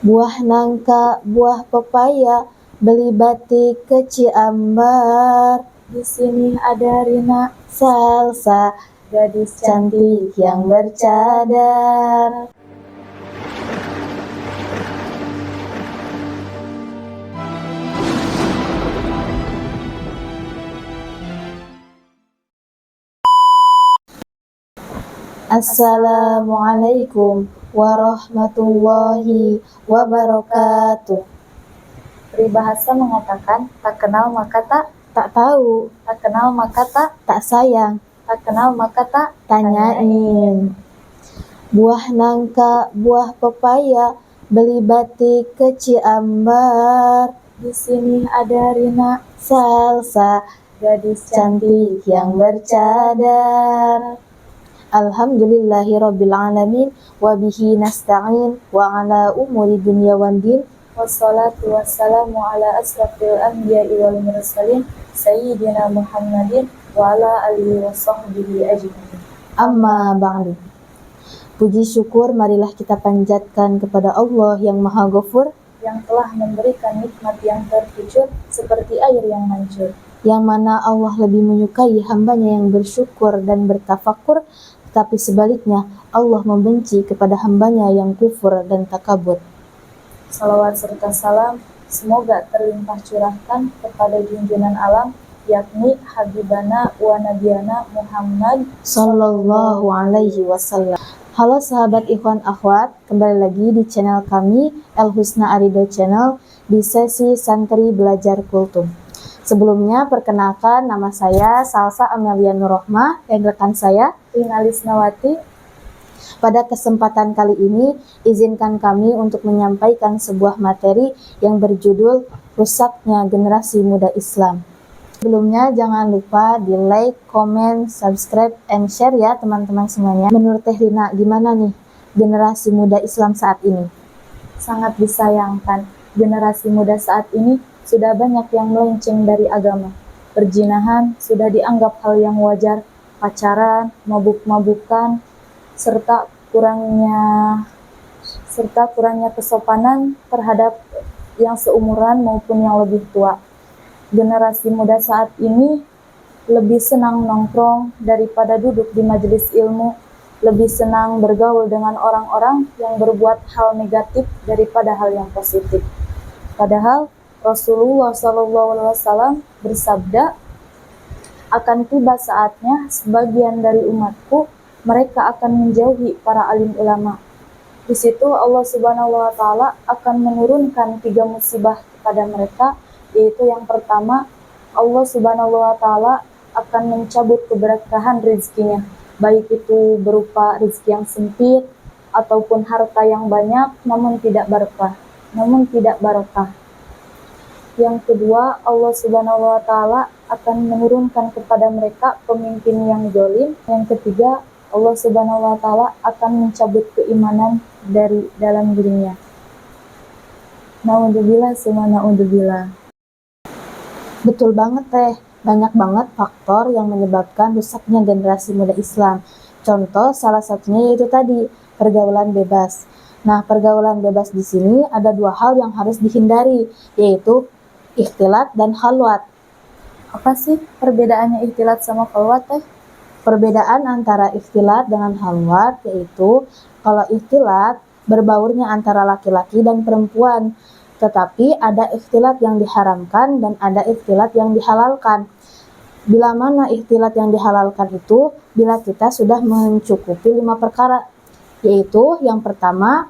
buah nangka, buah pepaya, beli batik ke Ciambar. Di sini ada Rina, Salsa, gadis cantik yang bercadar. Assalamualaikum warahmatullahi wabarakatuh. Peribahasa mengatakan, tak kenal maka Tak tahu, tak kenal maka tak sayang, tak kenal maka tanyain. Buah nangka, buah pepaya, beli batik ke Ciambar. Di sini ada Rina, Salsa, gadis cantik yang bercadar. Alhamdulillahirabbil alamin wa bihi nasta'in wa ala umuri dunya wan din. Wassalatu wassalamu ala asrafil anbiya'i wal mursalin sayyidina Muhammadin wa ala alihi wa sahbihi ajma'in. Amma ba'du. Puji syukur marilah kita panjatkan kepada Allah yang Maha Ghafur, yang telah memberikan nikmat yang terkucur seperti air yang mancur, yang mana Allah lebih menyukai hambanya yang bersyukur dan bertafakur, tetapi sebaliknya Allah membenci kepada hambanya yang kufur dan takabur. Salawat serta salam semoga terlimpah curahkan kepada junjungan alam, yakni Habibana wa Nabiyana Muhammad Sallallahu alaihi wasallam. Halo sahabat ikhwan akhwat, kembali lagi di channel kami El Husna Arido Channel di sesi Santri Belajar Kultum. Sebelumnya perkenalkan, nama saya Salsa Amelia Nurrohmah dan rekan saya Rina Lisnawati. Pada kesempatan kali ini, izinkan kami untuk menyampaikan sebuah materi yang berjudul Rusaknya Generasi Muda Islam. Sebelumnya jangan lupa di like, comment, subscribe, and share ya teman-teman semuanya. Menurut Teh Rina, gimana nih generasi muda Islam saat ini? Sangat disayangkan, generasi muda saat ini sudah banyak yang melenceng dari agama. Perzinahan sudah dianggap hal yang wajar, pacaran, mabuk-mabukan, serta kurangnya kesopanan terhadap yang seumuran maupun yang lebih tua. Generasi muda saat ini lebih senang nongkrong daripada duduk di majelis ilmu, lebih senang bergaul dengan orang-orang yang berbuat hal negatif daripada hal yang positif. Padahal Rasulullah SAW bersabda, akan tiba saatnya sebagian dari umatku mereka akan menjauhi para alim ulama. Di situ Allah Subhanahu wa taala akan menurunkan 3 musibah kepada mereka, yaitu yang pertama, Allah Subhanahu wa taala akan mencabut keberkahan rezekinya, baik itu berupa rezeki yang sempit ataupun harta yang banyak namun tidak barokah. Yang kedua, Allah Subhanahu wa taala akan menurunkan kepada mereka pemimpin yang zalim. Yang ketiga, Allah Subhanahu wa taala akan mencabut keimanan dari dalam dirinya. Naudzubillah summa naudzubillah. Betul banget Teh, banyak banget faktor yang menyebabkan rusaknya generasi muda Islam. Contoh salah satunya yaitu tadi, pergaulan bebas. Nah, pergaulan bebas di sini ada 2 hal yang harus dihindari, yaitu ikhtilat dan khalwat. Apa sih perbedaannya ikhtilat sama khalwat Teh? Perbedaan antara ikhtilat dengan khalwat yaitu kalau ikhtilat berbaurnya antara laki-laki dan perempuan, tetapi ada ikhtilat yang diharamkan dan ada ikhtilat yang dihalalkan. Bila mana ikhtilat yang dihalalkan itu bila kita sudah mencukupi 5 perkara, yaitu yang pertama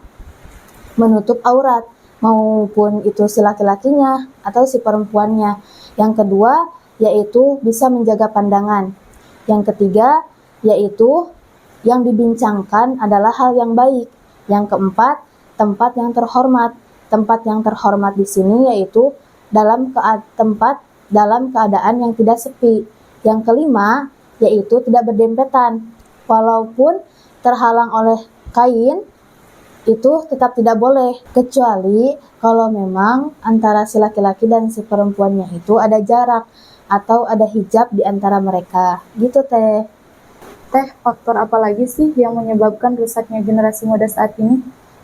menutup aurat, maupun itu si laki-lakinya atau si perempuannya. Yang kedua yaitu bisa menjaga pandangan. Yang ketiga yaitu yang dibincangkan adalah hal yang baik. Yang keempat, tempat yang terhormat. Tempat yang terhormat di sini yaitu dalam keadaan yang tidak sepi. Yang kelima yaitu tidak berdempetan. Walaupun terhalang oleh kain, itu tetap tidak boleh, kecuali kalau memang antara si laki-laki dan si perempuannya itu ada jarak atau ada hijab di antara mereka. Gitu Teh. Faktor apa lagi sih yang menyebabkan rusaknya generasi muda saat ini?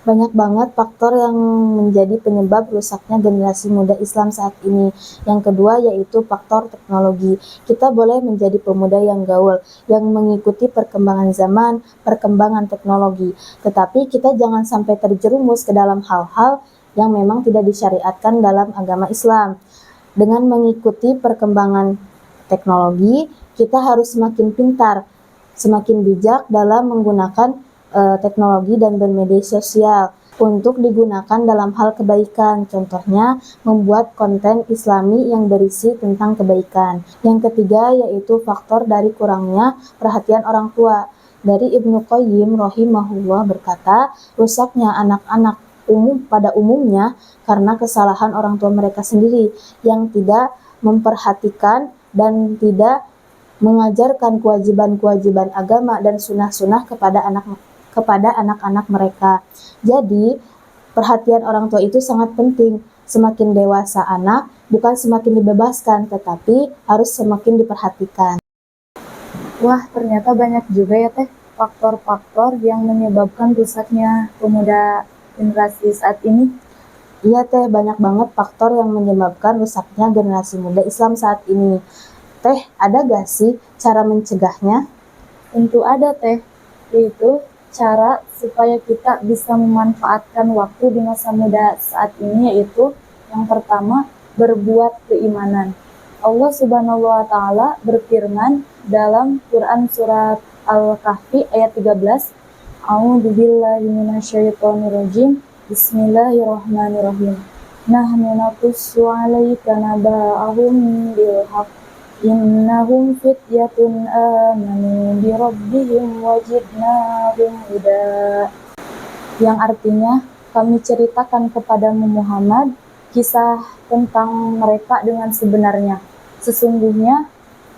Banyak banget faktor yang menjadi penyebab rusaknya generasi muda Islam saat ini. Yang kedua yaitu faktor teknologi. Kita boleh menjadi pemuda yang gaul, yang mengikuti perkembangan zaman, perkembangan teknologi. Tetapi kita jangan sampai terjerumus ke dalam hal-hal yang memang tidak disyariatkan dalam agama Islam. Dengan mengikuti perkembangan teknologi, kita harus semakin pintar, semakin bijak dalam menggunakan teknologi dan bermedia sosial untuk digunakan dalam hal kebaikan. Contohnya, membuat konten Islami yang berisi tentang kebaikan. Yang ketiga yaitu faktor dari kurangnya perhatian orang tua. Dari Ibnu Qayyim rahimahullah berkata, rusaknya anak-anak pada umumnya karena kesalahan orang tua mereka sendiri yang tidak memperhatikan dan tidak mengajarkan kewajiban-kewajiban agama dan sunnah-sunnah kepada anak-anak mereka. Jadi, perhatian orang tua itu sangat penting. Semakin dewasa anak, bukan semakin dibebaskan, tetapi harus semakin diperhatikan. Wah, ternyata banyak juga ya Teh faktor-faktor yang menyebabkan rusaknya pemuda generasi saat ini. Iya Teh, banyak banget faktor yang menyebabkan rusaknya generasi muda Islam saat ini. Teh, ada gak sih cara mencegahnya? Tentu ada Teh, yaitu cara supaya kita bisa memanfaatkan waktu di masa muda saat ini, yaitu yang pertama, berbuat keimanan. Allah Subhanahu wa Ta'ala berfirman dalam Quran surat Al-Kahfi ayat 13, A'udzubillahi minasyaitonirrajim, Bismillahirrahmanirrahim. Nahnu naqussu 'alaika naba'ahum bil haqq, innahum fityatun amanu bi rabbihim wajidnahum huda. Yang artinya, kami ceritakan kepadamu Muhammad kisah tentang mereka dengan sebenarnya. Sesungguhnya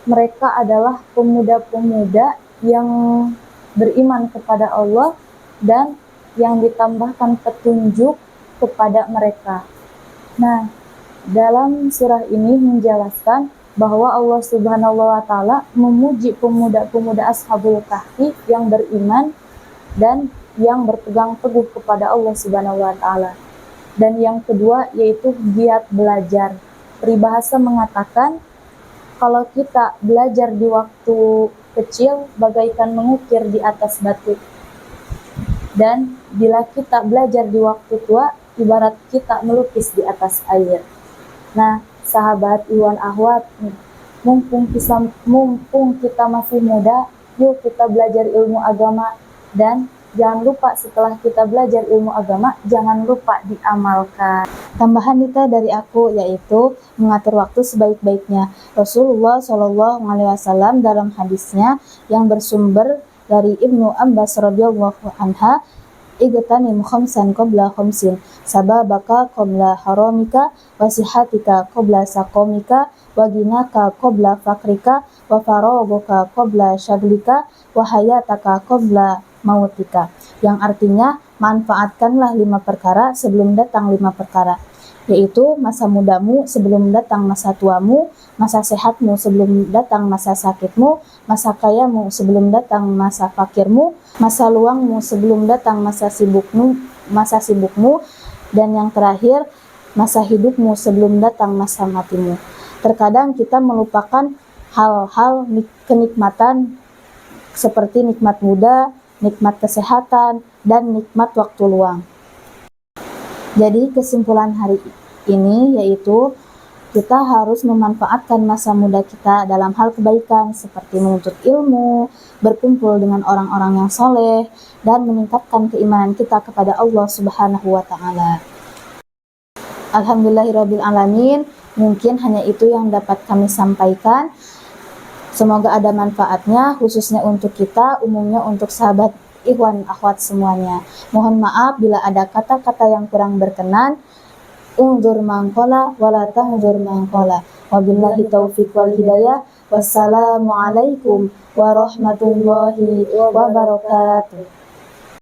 mereka adalah pemuda-pemuda yang beriman kepada Allah dan yang ditambahkan petunjuk kepada mereka. Nah, dalam surah ini menjelaskan bahwa Allah Subhanahu wa Ta'ala memuji pemuda-pemuda Ashabul Kahfi yang beriman dan yang berpegang teguh kepada Allah Subhanahu wa Ta'ala. Dan yang kedua yaitu giat belajar. Peribahasa mengatakan kalau kita belajar di waktu kecil bagaikan mengukir di atas batu. Dan bila kita belajar di waktu tua ibarat kita melukis di atas air. Nah, sahabat Iwan Ahwat, mumpung kita masih muda, yuk kita belajar ilmu agama, dan jangan lupa setelah kita belajar ilmu agama, jangan lupa diamalkan. Tambahan Nita dari aku yaitu mengatur waktu sebaik-baiknya. Rasulullah SAW dalam hadisnya yang bersumber dari Ibnu Abbas radhiyallahu anha, igtanim khamsan qabla khamsin, sababaka qabla haramika, wasihatika qabla saqamika, waginaka qabla fakrika, wa faraguka qabla syaglika, wa hayataka qabla mautika. Yang artinya, manfaatkanlah 5 perkara sebelum datang 5 perkara, yaitu masa mudamu sebelum datang masa tuamu, masa sehatmu sebelum datang masa sakitmu, masa kayamu sebelum datang masa fakirmu, masa luangmu sebelum datang masa sibukmu, dan yang terakhir, masa hidupmu sebelum datang masa matimu. Terkadang kita melupakan hal-hal kenikmatan seperti nikmat muda, nikmat kesehatan, dan nikmat waktu luang. Jadi kesimpulan hari ini yaitu kita harus memanfaatkan masa muda kita dalam hal kebaikan seperti menuntut ilmu, berkumpul dengan orang-orang yang soleh, dan meningkatkan keimanan kita kepada Allah Subhanahu wa Ta'ala. Alhamdulillahirabbil alamin, mungkin hanya itu yang dapat kami sampaikan. Semoga ada manfaatnya, khususnya untuk kita, umumnya untuk sahabat Ikhwan Akhwat semuanya. Mohon maaf bila ada kata-kata yang kurang berkenan. Unzur mangkola wala tahzur mangkola. Wabillahi taufiq wal hidayah. Wassalamualaikum warahmatullahi wabarakatuh.